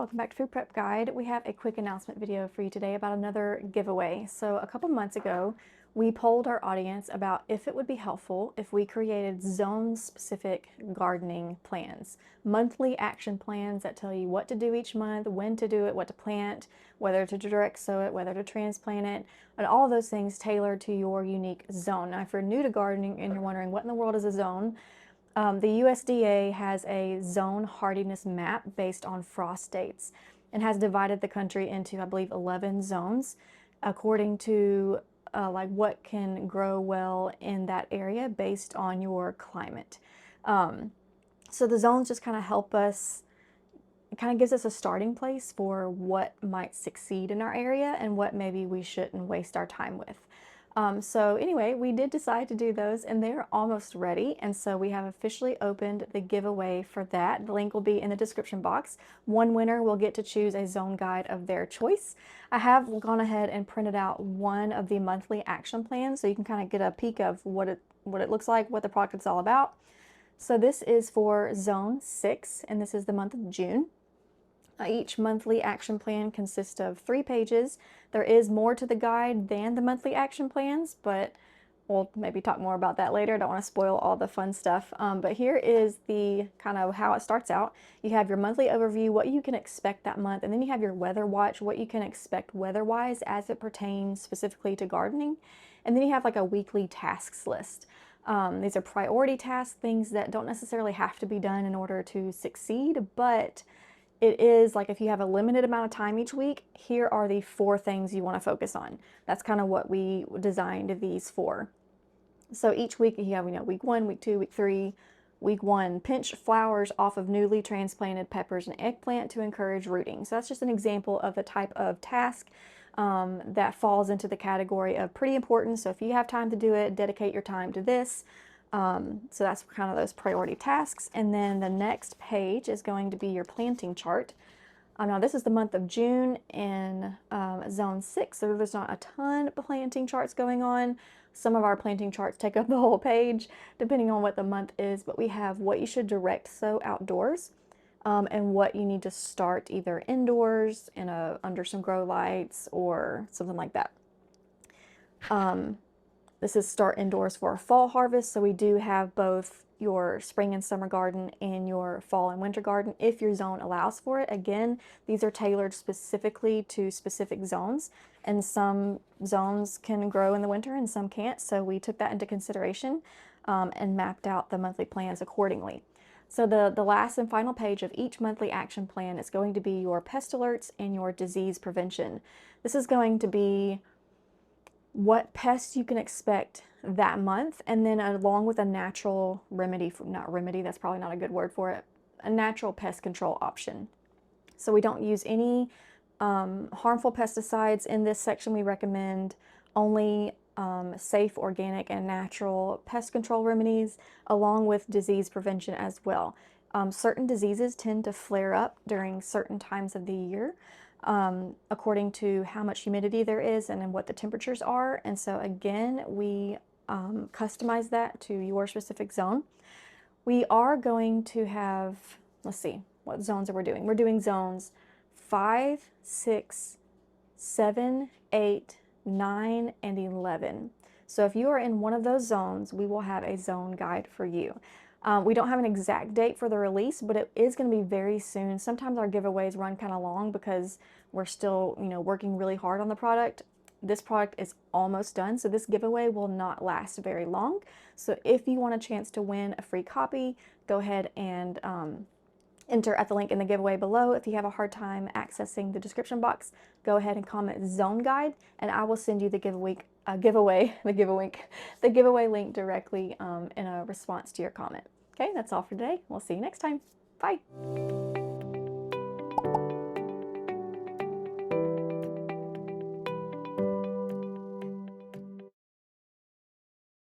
welcome back to Food Prep Guide. We have a quick announcement video for you today about another giveaway. So a couple months ago, we polled our audience about if it would be helpful if we created zone-specific gardening plans, monthly action plans that tell you what to do each month, when to do it, what to plant, whether to direct sow it, whether to transplant it, and all those things tailored to your unique zone. Now, if you're new to gardening and you're wondering what in the world is a zone, the USDA has a zone hardiness map based on frost dates and has divided the country into, I believe, 11 zones according to like what can grow well in that area based on your climate. So the zones just kind of help us, it kind of gives us a starting place for what might succeed in our area and what maybe we shouldn't waste our time with. So anyway, we did decide to do those and they're almost ready. And so we have officially opened the giveaway for that. The link will be in the description box. One winner will get to choose a zone guide of their choice. I have gone ahead and printed out one of the monthly action plans so you can kind of get a peek of what it looks like, what the product is all about. So this is for Zone 6 and this is the month of June. Each monthly action plan consists of 3 pages. There is more to the guide than the monthly action plans, but we'll maybe talk more about that later. I don't want to spoil all the fun stuff. But here is the kind of how it starts out. You have your monthly overview, what you can expect that month, and then you have your weather watch, what you can expect weather-wise as it pertains specifically to gardening. And then you have like a weekly tasks list. These are priority tasks, things that don't necessarily have to be done in order to succeed, but it is like if you have a limited amount of time each week, here are the 4 things you want to focus on. That's kind of what we designed these for. So each week you have, week 1, week 2, week 3. Week 1, pinch flowers off of newly transplanted peppers and eggplant to encourage rooting. So that's just an example of the type of task that falls into the category of pretty important. So if you have time to do it, dedicate your time to this. So that's kind of those priority tasks. And then the next page is going to be your planting chart. Now this is the month of June in Zone 6, so there's not a ton of planting charts going on. Some of our planting charts take up the whole page, depending on what the month is, but we have what you should direct sow outdoors and what you need to start either indoors in under some grow lights or something like that. This is start indoors for a fall harvest, so we do have both your spring and summer garden and your fall and winter garden if your zone allows for it. Again, these are tailored specifically to specific zones, and some zones can grow in the winter and some can't, so we took that into consideration and mapped out the monthly plans accordingly. So the last and final page of each monthly action plan is going to be your pest alerts and your disease prevention. This is going to be what pests you can expect that month, and then along with a natural remedy, not remedy, that's probably not a good word for it, a natural pest control option. So we don't use any harmful pesticides in this section. We recommend only safe, organic, and natural pest control remedies, along with disease prevention as well. Certain diseases tend to flare up during certain times of the year, according to how much humidity there is and then what the temperatures are. And so again, we customize that to your specific zone. We are going to have, let's see, what zones are we doing? We're doing zones 5, 6, 7, 8, 9, and 11. So if you are in one of those zones, we will have a zone guide for you. We don't have an exact date for the release, but it is going to be very soon. Sometimes our giveaways run kind of long because we're still, working really hard on the product. This product is almost done, so this giveaway will not last very long. So if you want a chance to win a free copy, go ahead and enter at the link in the giveaway below. If you have a hard time accessing the description box, go ahead and comment zone guide, and I will send you the giveaway link directly in a response to your comment. Okay, that's all for today. We'll see you next time. Bye.